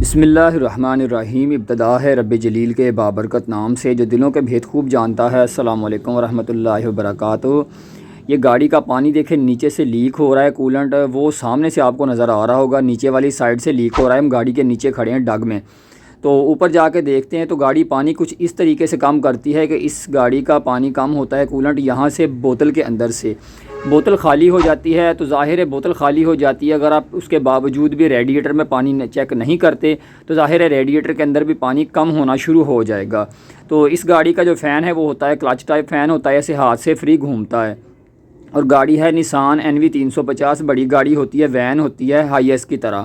بسم اللہ الرحمن الرحیم۔ ابتدا ہے رب جلیل کے بابرکت نام سے جو دلوں کے بھید خوب جانتا ہے۔ السلام علیکم ورحمۃ اللہ وبرکاتہ۔ یہ گاڑی کا پانی دیکھیں نیچے سے لیک ہو رہا ہے، کولنٹ وہ سامنے سے آپ کو نظر آ رہا ہوگا، نیچے والی سائڈ سے لیک ہو رہا ہے۔ ہم گاڑی کے نیچے کھڑے ہیں ڈگ میں، تو اوپر جا کے دیکھتے ہیں تو گاڑی پانی کچھ اس طریقے سے کام کرتی ہے کہ اس گاڑی کا پانی کم ہوتا ہے، کولنٹ یہاں سے بوتل کے اندر سے بوتل خالی ہو جاتی ہے، تو ظاہر ہے بوتل خالی ہو جاتی ہے۔ اگر آپ اس کے باوجود بھی ریڈیٹر میں پانی چیک نہیں کرتے تو ظاہر ہے ریڈیٹر کے اندر بھی پانی کم ہونا شروع ہو جائے گا۔ تو اس گاڑی کا جو فین ہے وہ ہوتا ہے کلچ ٹائپ فین ہوتا ہے، ایسے ہاتھ سے فری گھومتا ہے، اور گاڑی ہے نسان NV 350، بڑی گاڑی ہوتی ہے، وین ہوتی ہے ہائی ایس کی طرح۔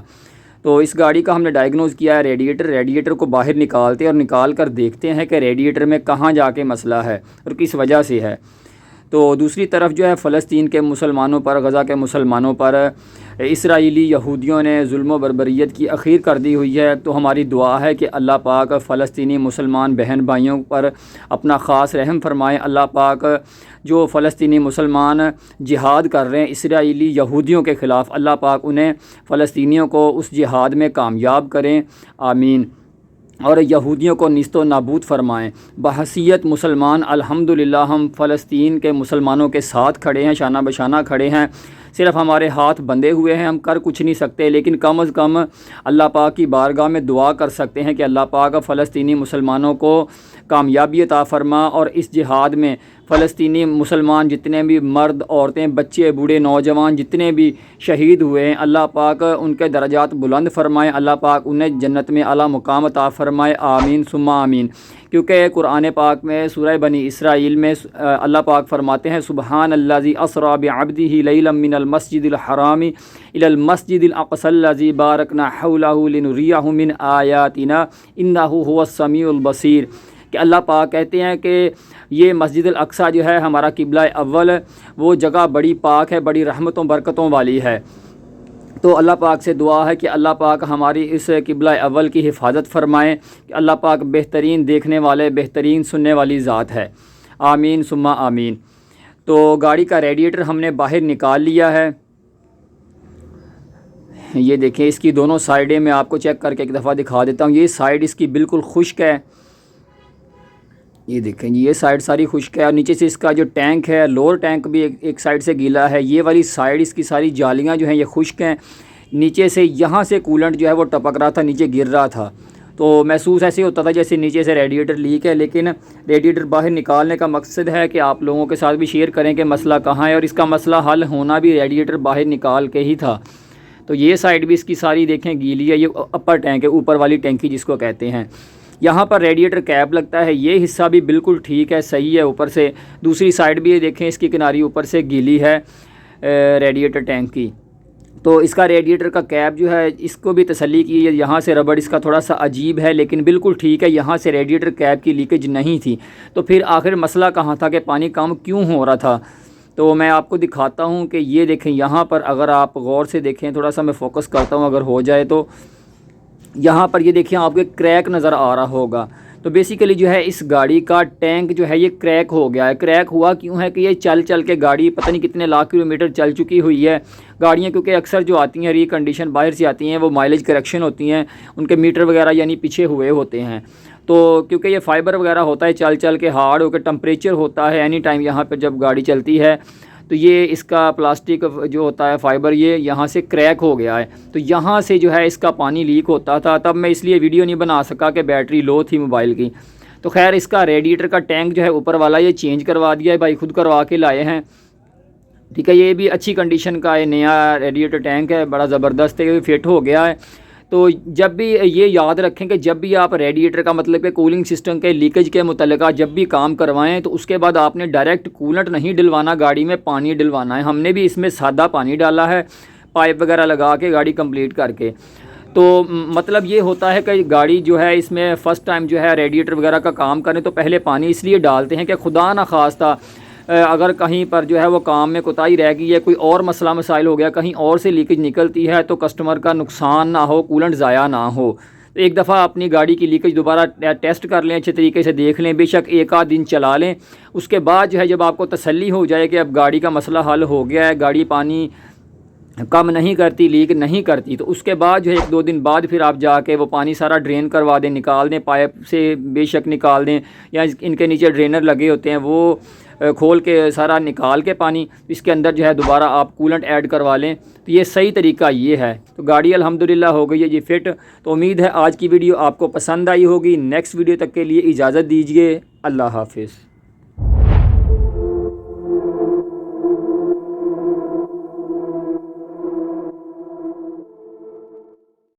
تو اس گاڑی کا ہم نے ڈائگنوز کیا ہے ریڈیٹر کو باہر نکالتے اور نکال کر دیکھتے ہیں کہ ریڈیٹر میں کہاں جا کے مسئلہ ہے اور کس وجہ سے ہے۔ تو دوسری طرف جو ہے فلسطین کے مسلمانوں پر، غزہ کے مسلمانوں پر اسرائیلی یہودیوں نے ظلم و بربریت کی اخیر کر دی ہوئی ہے۔ تو ہماری دعا ہے کہ اللہ پاک فلسطینی مسلمان بہن بھائیوں پر اپنا خاص رحم فرمائے۔ اللہ پاک جو فلسطینی مسلمان جہاد کر رہے ہیں اسرائیلی یہودیوں کے خلاف، اللہ پاک انہیں فلسطینیوں کو اس جہاد میں کامیاب کریں، آمین، اور یہودیوں کو نیست و نابود فرمائیں۔ بحیثیت مسلمان الحمدللہ ہم فلسطین کے مسلمانوں کے ساتھ کھڑے ہیں، شانہ بشانہ کھڑے ہیں۔ صرف ہمارے ہاتھ بندھے ہوئے ہیں، ہم کر کچھ نہیں سکتے، لیکن کم از کم اللہ پاک کی بارگاہ میں دعا کر سکتے ہیں کہ اللہ پاک فلسطینی مسلمانوں کو کامیابی عطا فرما، اور اس جہاد میں فلسطینی مسلمان جتنے بھی مرد، عورتیں، بچے، بوڑھے، نوجوان جتنے بھی شہید ہوئے ہیں، اللہ پاک ان کے درجات بلند فرمائے، اللہ پاک انہیں جنت میں اعلیٰ مقام عطا فرمائے، آمین ثم آمین۔ کیونکہ قرآن پاک میں سورہ بنی اسرائیل میں اللہ پاک فرماتے ہیں سبحان الذی اسری بعبدہ لیلا من المسجد الحرام الی المسجد الاقصی الذی بارکنا حولہ لنریہ من آیاتنا انہ هو السمیع البصیر، کہ اللہ پاک کہتے ہیں کہ یہ مسجد الاقصی جو ہے ہمارا قبلہ اول، وہ جگہ بڑی پاک ہے، بڑی رحمتوں برکتوں والی ہے۔ تو اللہ پاک سے دعا ہے کہ اللہ پاک ہماری اس قبلہ اول کی حفاظت فرمائیں، کہ اللہ پاک بہترین دیکھنے والے، بہترین سننے والی ذات ہے، آمین ثم آمین۔ تو گاڑی کا ریڈیٹر ہم نے باہر نکال لیا ہے، یہ دیکھیں اس کی دونوں سائڈیں میں آپ کو چیک کر کے ایک دفعہ دکھا دیتا ہوں۔ یہ سائڈ اس کی بالکل خشک ہے، یہ دیکھیں جی، یہ سائڈ ساری خشک ہے، اور نیچے سے اس کا جو ٹینک ہے، لوور ٹینک بھی ایک سائڈ سے گیلا ہے۔ یہ والی سائڈ اس کی ساری جالیاں جو ہیں یہ خشک ہیں، نیچے سے یہاں سے کولنٹ جو ہے وہ ٹپک رہا تھا، نیچے گر رہا تھا، تو محسوس ایسے ہوتا تھا جیسے نیچے سے ریڈیٹر لیک ہے۔ لیکن ریڈیٹر باہر نکالنے کا مقصد ہے کہ آپ لوگوں کے ساتھ بھی شیئر کریں کہ مسئلہ کہاں ہے، اور اس کا مسئلہ حل ہونا بھی ریڈیٹر باہر نکال کے ہی تھا۔ تو یہ سائڈ بھی اس کی ساری دیکھیں گیلی ہے، یہ اپر ٹینک ہے، اوپر والی ٹینکی جس کو کہتے ہیں۔ یہاں پر ریڈیٹر کیپ لگتا ہے، یہ حصہ بھی بالکل ٹھیک ہے، صحیح ہے اوپر سے۔ دوسری سائڈ بھی یہ دیکھیں اس کی کناری اوپر سے گیلی ہے ریڈیٹر ٹینک کی۔ تو اس کا ریڈیٹر کا کیپ جو ہے اس کو بھی تسلی کی ہے، یہاں سے ربڑ اس کا تھوڑا سا عجیب ہے لیکن بالکل ٹھیک ہے، یہاں سے ریڈیٹر کیپ کی لیکیج نہیں تھی۔ تو پھر آخر مسئلہ کہاں تھا کہ پانی کم کیوں ہو رہا تھا؟ تو میں آپ کو دکھاتا ہوں کہ یہ دیکھیں یہاں پر، اگر آپ غور سے دیکھیں، تھوڑا سا میں فوکس کرتا ہوں اگر ہو جائے تو، یہاں پر یہ دیکھیں آپ کے کریک نظر آ رہا ہوگا۔ تو بیسیکلی جو ہے اس گاڑی کا ٹینک جو ہے یہ کریک ہو گیا ہے۔ کریک ہوا کیوں ہے کہ یہ چل چل کے گاڑی پتہ نہیں کتنے لاکھ کلومیٹر چل چکی ہوئی ہے۔ گاڑیاں کیونکہ اکثر جو آتی ہیں ری کنڈیشن باہر سے آتی ہیں، وہ مائلیج کریکشن ہوتی ہیں، ان کے میٹر وغیرہ یعنی پیچھے ہوئے ہوتے ہیں۔ تو کیونکہ یہ فائبر وغیرہ ہوتا ہے، چل چل کے ہارڈ ہو کے ٹمپریچر ہوتا ہے اینی ٹائم یہاں پہ جب گاڑی چلتی ہے، تو یہ اس کا پلاسٹک جو ہوتا ہے فائبر، یہ یہاں سے کریک ہو گیا ہے۔ تو یہاں سے جو ہے اس کا پانی لیک ہوتا تھا، تب میں اس لیے ویڈیو نہیں بنا سکا کہ بیٹری لو تھی موبائل کی۔ تو خیر اس کا ریڈیٹر کا ٹینک جو ہے اوپر والا یہ چینج کروا دیا ہے، بھائی خود کروا کے لائے ہیں، ٹھیک ہے۔ یہ بھی اچھی کنڈیشن کا ہے، نیا ریڈیٹر ٹینک ہے، بڑا زبردست ہے، یہ فٹ ہو گیا ہے۔ تو جب بھی یہ یاد رکھیں کہ جب بھی آپ ریڈیٹر کا مطلب کہ کولنگ سسٹم کے لیکیج کے متعلقہ جب بھی کام کروائیں تو اس کے بعد آپ نے ڈائریکٹ کولنٹ نہیں ڈلوانا، گاڑی میں پانی ڈلوانا ہے۔ ہم نے بھی اس میں سادہ پانی ڈالا ہے، پائپ وغیرہ لگا کے گاڑی کمپلیٹ کر کے۔ تو مطلب یہ ہوتا ہے کہ گاڑی جو ہے اس میں فرسٹ ٹائم جو ہے ریڈیٹر وغیرہ کا کام کریں تو پہلے پانی اس لیے ڈالتے ہیں کہ خدا نہ خواستہ اگر کہیں پر جو ہے وہ کام میں کوتاہی رہ گئی ہے، کوئی اور مسئلہ مسائل ہو گیا، کہیں اور سے لیکیج نکلتی ہے تو کسٹمر کا نقصان نہ ہو، کولنٹ ضائع نہ ہو۔ تو ایک دفعہ اپنی گاڑی کی لیکیج دوبارہ ٹیسٹ کر لیں، اچھے طریقے سے دیکھ لیں، بے شک ایک آدھ دن چلا لیں، اس کے بعد جو ہے جب آپ کو تسلی ہو جائے کہ اب گاڑی کا مسئلہ حل ہو گیا ہے، گاڑی پانی کم نہیں کرتی، لیک نہیں کرتی، تو اس کے بعد جو ہے 1-2 دن بعد پھر آپ جا کے وہ پانی سارا ڈرین کروا دیں، نکال دیں، پائپ سے بے شک نکال دیں، یا ان کے نیچے ڈرینر لگے ہوتے ہیں وہ کھول کے سارا نکال کے پانی اس کے اندر جو ہے دوبارہ آپ کولنٹ ایڈ کروا لیں۔ تو یہ صحیح طریقہ یہ ہے۔ تو گاڑی الحمدللہ ہو گئی ہے جی فٹ۔ تو امید ہے آج کی ویڈیو آپ کو پسند آئی ہوگی۔ نیکسٹ ویڈیو تک کے لیے اجازت دیجیے، اللہ حافظ۔